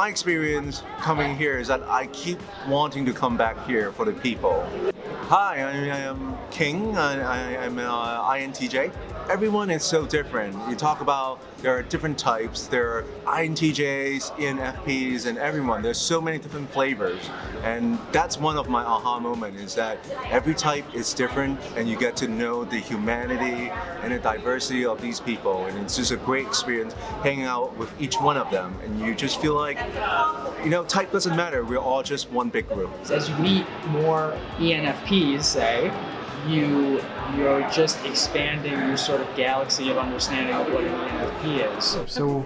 my experience coming here is that I keep wanting to come back here for the people. Hi, I am King. I'm INTJ. Everyone is so different. You talk about there are different types. There are INTJs, ENFPs, and everyone. There's so many different flavors. And that's one of my aha moments is that every type is different and you get to know the humanity and the diversity of these people. And it's just a great experience hanging out with each one of them. And you just feel like, type doesn't matter. We're all just one big group. As you meet more ENFPs, say, you're just expanding your sort of galaxy of understanding of what an ENFP is. So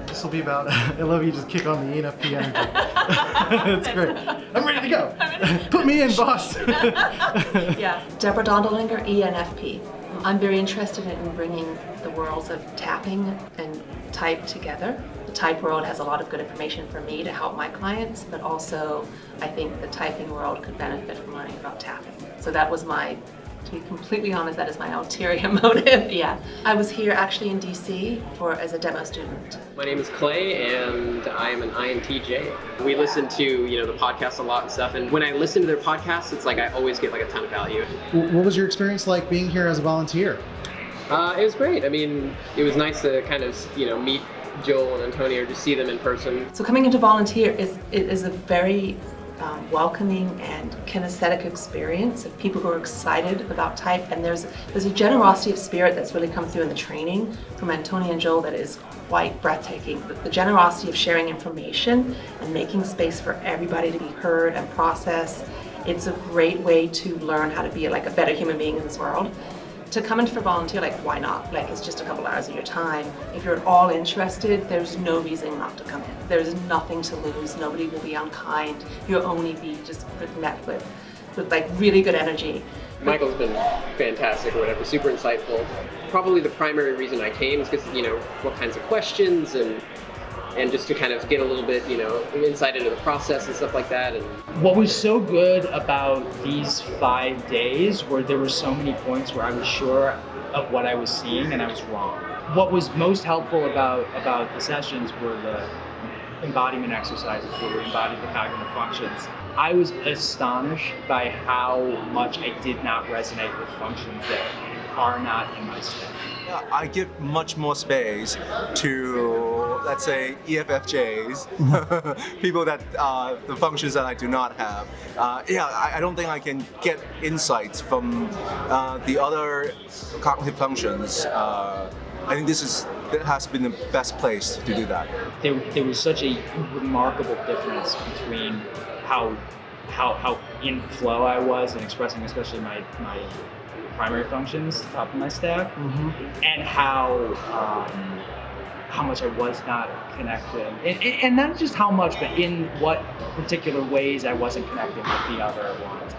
this will be about, I love you just kick on the ENFP energy. It's great. I'm ready to go. Put me in, boss. Yeah, Deborah Dondelinger, ENFP. I'm very interested in bringing the worlds of tapping and type together. The type world has a lot of good information for me to help my clients, but also I think the typing world could benefit from learning about tapping. So that was to be completely honest, that is my ulterior motive. Yeah. I was here actually in DC as a demo student. My name is Clay and I am an INTJ. We listen to, the podcast a lot and stuff, and when I listen to their podcasts, it's like I always get like a ton of value. What was your experience like being here as a volunteer? It was great. I mean, it was nice to kind of, meet Joel and Antonio, just see them in person. So coming into volunteer is a very welcoming and kinesthetic experience of people who are excited about type, and there's a generosity of spirit that's really come through in the training from Antonio and Joel that is quite breathtaking. The generosity of sharing information and making space for everybody to be heard and process. It's a great way to learn how to be like a better human being in this world. To come in for volunteer, why not? It's just a couple hours of your time. If you're at all interested, there's no reason not to come in. There's nothing to lose. Nobody will be unkind. You'll only be just met with really good energy. Michael's been fantastic or whatever, super insightful. Probably the primary reason I came is because, what kinds of questions and just to kind of get a little bit, insight into the process and stuff like that. And what was so good about these 5 days were there were so many points where I was sure of what I was seeing and I was wrong. What was most helpful about the sessions were the embodiment exercises where we embodied the cognitive functions. I was astonished by how much I did not resonate with functions that are not in my stack. Yeah, I give much more space to, let's say, EFFJs, people that, the functions that I do not have. I don't think I can get insights from the other cognitive functions. I think that has been the best place to do that. There was such a remarkable difference between how in flow I was in expressing especially my primary functions, top of my stack, and how much I was not connecting, and not just how much, but in what particular ways I wasn't connecting with the other ones.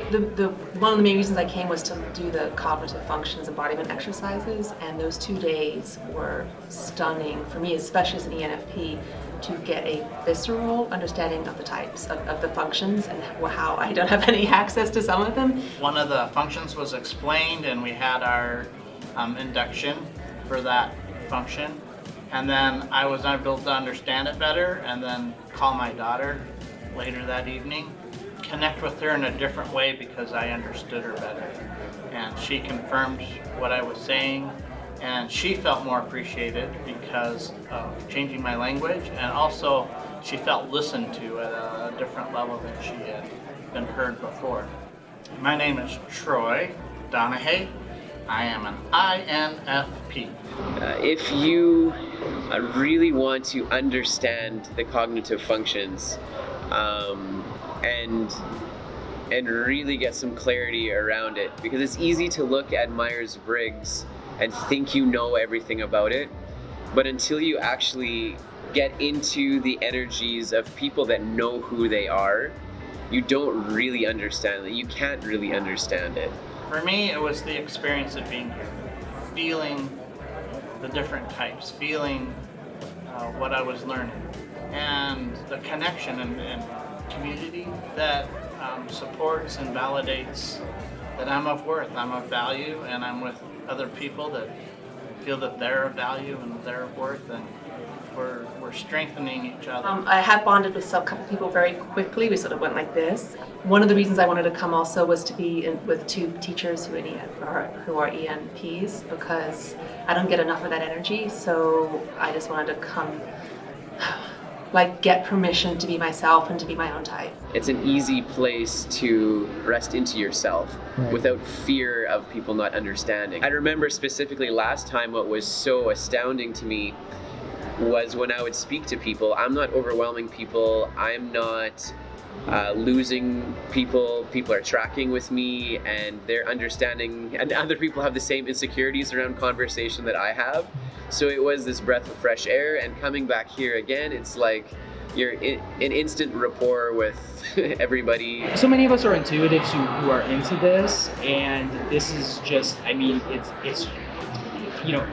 One of the main reasons I came was to do the cognitive functions embodiment exercises, and those 2 days were stunning for me, especially as an ENFP, to get a visceral understanding of the types of the functions and how I don't have any access to some of them. One of the functions was explained and we had our induction for that function, and then I was able to understand it better and then call my daughter later that evening, connect with her in a different way because I understood her better, and she confirmed what I was saying. And she felt more appreciated because of changing my language, and also she felt listened to at a different level than she had been heard before. My name is Troy Donahue. I am an INFP. If you really want to understand the cognitive functions and really get some clarity around it, because it's easy to look at Myers-Briggs and think you know everything about it, but until you actually get into the energies of people that know who they are, you don't really understand it. You can't really understand it. For me, it was the experience of being here, feeling the different types, feeling what I was learning, and the connection and community that supports and validates that I'm of worth, I'm of value, and I'm with other people that feel that they're of value and they're of worth, and we're strengthening each other. I have bonded with a couple people very quickly. We sort of went like this. One of the reasons I wanted to come also was to be with two teachers who are ENPs, because I don't get enough of that energy. So I just wanted to come, like, get permission to be myself and to be my own type. It's an easy place to rest into yourself without fear of people not understanding. I remember specifically last time what was so astounding to me was when I would speak to people. I'm not overwhelming people. I'm not losing people. People are tracking with me and they're understanding, and other people have the same insecurities around conversation that I have. So it was this breath of fresh air, and coming back here again, it's like you're in an instant rapport with everybody. So many of us are intuitives who are into this, and this is just, I mean, it's you know,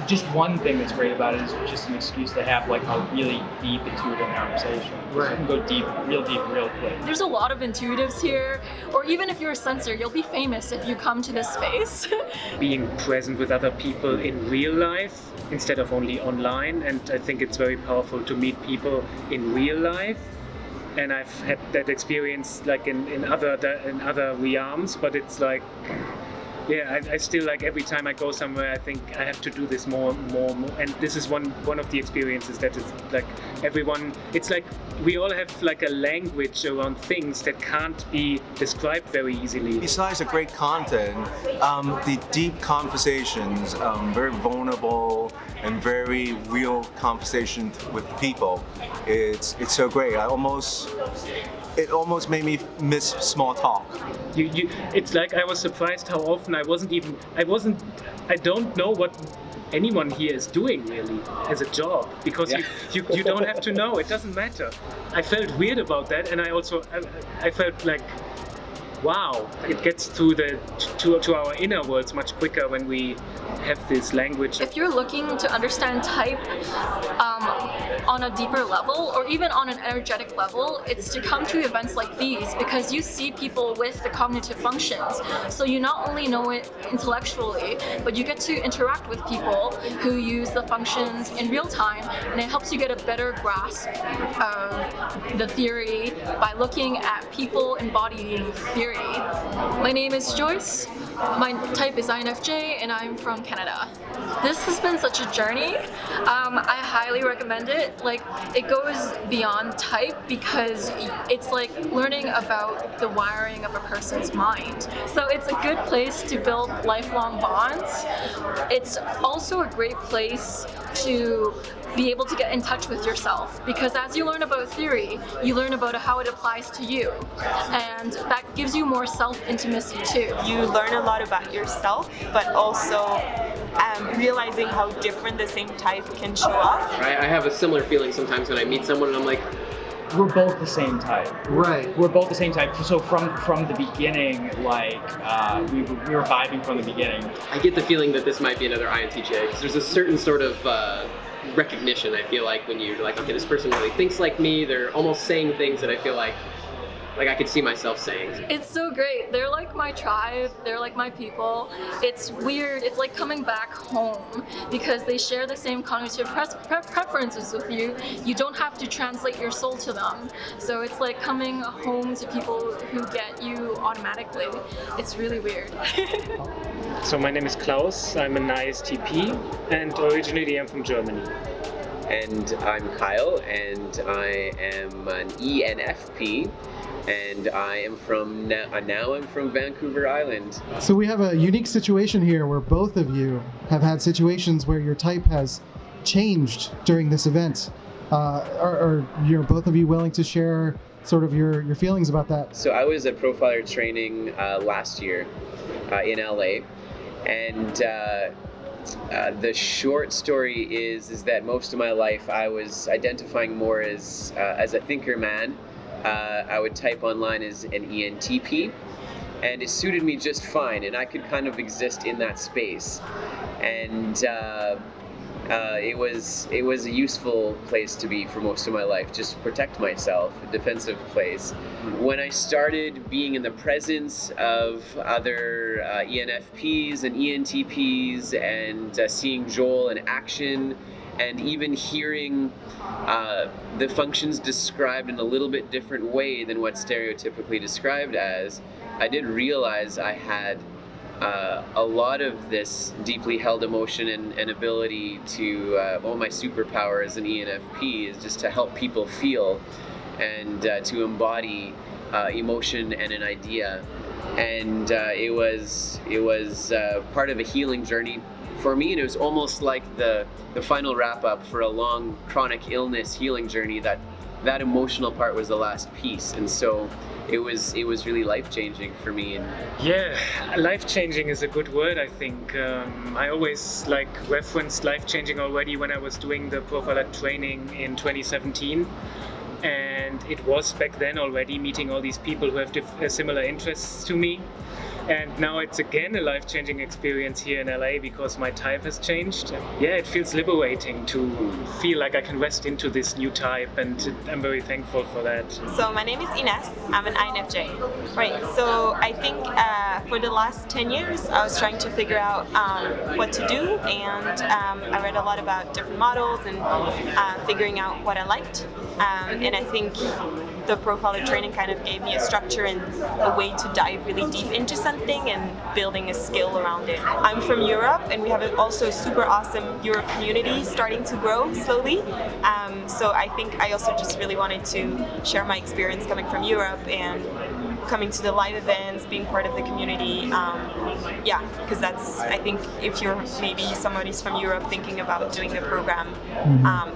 just one thing that's great about it is just an excuse to have like a really deep intuitive conversation. Right. You can go deep, real quick. There's a lot of intuitives here, or even if you're a sensor, you'll be famous if you come to this space. Being present with other people in real life instead of only online, and I think it's very powerful to meet people in real life. And I've had that experience like in other realms, but it's like, yeah, I still, like, every time I go somewhere, I think I have to do this more. And this is one of the experiences that is like everyone, it's like we all have like a language around things that can't be described very easily. Besides the great content, the deep conversations, very vulnerable and very real conversations with people, it's so great. It almost made me miss small talk. It's like I was surprised how often I don't know what anyone here is doing really as a job, because you don't have to know, it doesn't matter. I felt weird about that, and I felt like, wow, it gets to our inner worlds much quicker when we have this language. If you're looking to understand type on a deeper level, or even on an energetic level, it's to come to events like these, because you see people with the cognitive functions. So you not only know it intellectually, but you get to interact with people who use the functions in real time, and it helps you get a better grasp of the theory by looking at people embodying theory. My name is Joyce. My type is INFJ, and I'm from Canada. This has been such a journey. I highly recommend it. Like, it goes beyond type, because it's like learning about the wiring of a person's mind. So it's a good place to build lifelong bonds. It's also a great place to be able to get in touch with yourself, because as you learn about theory, you learn about how it applies to you, and that gives you more self-intimacy too. You learn a lot about yourself, but also realizing how different the same type can show up. I have a similar feeling sometimes when I meet someone and I'm like, We're both the same type. Right. We're both the same type. So from the beginning, like we were vibing from the beginning. I get the feeling that this might be another INTJ, because there's a certain sort of recognition, I feel like, when you're like, okay, this person really thinks like me. They're almost saying things that I feel like I could see myself saying. It's so great. They're like my tribe. They're like my people. It's weird. It's like coming back home, because they share the same cognitive preferences with you. You don't have to translate your soul to them. So it's like coming home to people who get you automatically. It's really weird. So my name is Klaus. I'm an ISTP, and originally I'm from Germany. And I'm Kyle, and I am an ENFP. And I am from I'm from Vancouver Island. So we have a unique situation here where both of you have had situations where your type has changed during this event. Are you're both of you willing to share sort of your feelings about that? So I was at Profiler training last year in LA, and the short story is that most of my life I was identifying more as a thinker man. I would type online as an ENTP, and it suited me just fine, and I could kind of exist in that space. And it was a useful place to be for most of my life, just to protect myself, a defensive place. When I started being in the presence of other ENFPs and ENTPs, and seeing Joel in action, and even hearing the functions described in a little bit different way than what's stereotypically described as, I did realize I had a lot of this deeply held emotion and ability to, my superpower as an ENFP is just to help people feel and to embody emotion and an idea. And it was part of a healing journey for me, and it was almost like the final wrap up for a long chronic illness healing journey. That emotional part was the last piece, and so it was really life-changing for me. And yeah, life-changing is a good word, I think. I always referenced life-changing already when I was doing the Profiler training in 2017. And it was back then already meeting all these people who have similar interests to me. And now it's again a life-changing experience here in LA because my type has changed. Yeah, it feels liberating to feel like I can rest into this new type, and I'm very thankful for that. So my name is Ines. I'm an INFJ. Right, so I think for the last 10 years I was trying to figure out what to do, and I read a lot about different models and figuring out what I liked. And I think the Profiler training kind of gave me a structure and a way to dive really deep into something and building a skill around it. I'm from Europe, and we have also a super awesome Europe community starting to grow slowly. So I think I also just really wanted to share my experience coming from Europe and coming to the live events, being part of the community. Yeah, because that's, I think if you're maybe somebody's from Europe thinking about doing the program,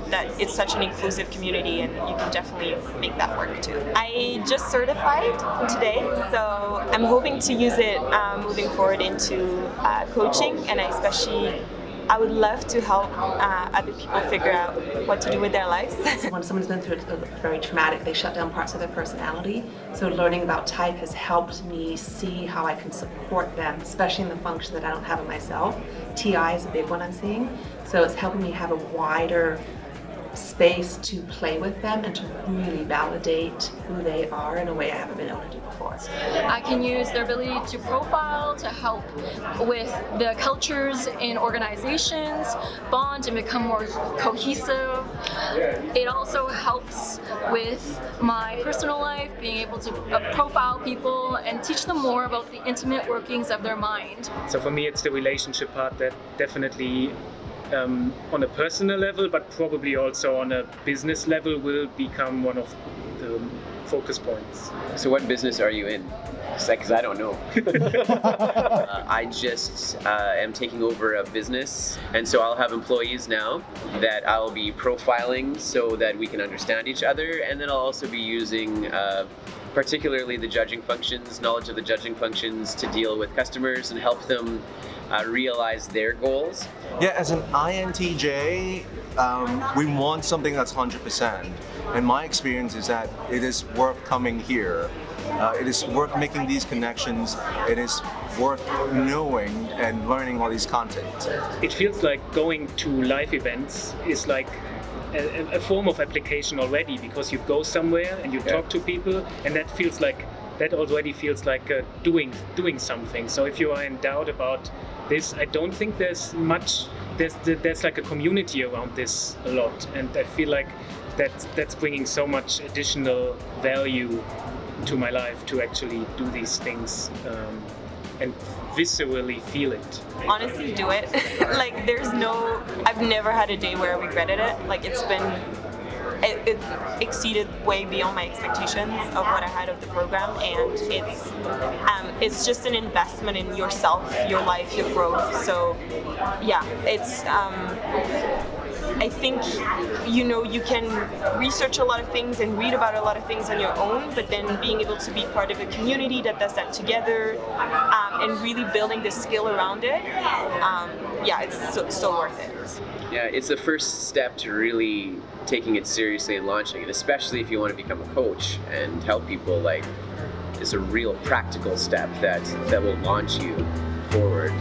that it's such an inclusive community, and you can definitely make that work too. I just certified today, so I'm hoping to use it moving forward into coaching, and I would love to help other people figure out what to do with their lives. When someone's been through a very traumatic, they shut down parts of their personality. So learning about type has helped me see how I can support them, especially in the function that I don't have in myself. TI is a big one I'm seeing. So it's helping me have a wider space to play with them and to really validate who they are in a way I haven't been able to do before. I can use their ability to profile to help with the cultures in organizations, bond and become more cohesive. It also helps with my personal life, being able to profile people and teach them more about the intimate workings of their mind. So for me, it's the relationship part that definitely on a personal level, but probably also on a business level, will become one of the focus points. So what business are you in? Because I don't know. I just am taking over a business, and so I'll have employees now that I'll be profiling so that we can understand each other, and then I'll also be using particularly the judging functions, knowledge of the judging functions, to deal with customers and help them realize their goals. Yeah, as an INTJ, we want something that's 100%. And my experience is that it is worth coming here. It is worth making these connections. It is worth knowing and learning all these content. It feels like going to live events is like a form of application already, because you go somewhere and you talk to people, and that already feels like doing something. So if you are in doubt about this, I don't think there's like a community around this a lot, and I feel like that's bringing so much additional value to my life to actually do these things and viscerally feel it. Honestly, do it. I've never had a day where I regretted it. It exceeded way beyond my expectations of what I had of the program, and it's just an investment in yourself, your life, your growth. So yeah, it's I think you can research a lot of things and read about a lot of things on your own, but then being able to be part of a community that does that together, and really building the skill around it, it's so worth it. Yeah, it's the first step to really taking it seriously and launching it, especially if you want to become a coach and help people. It's a real practical step that will launch you forward.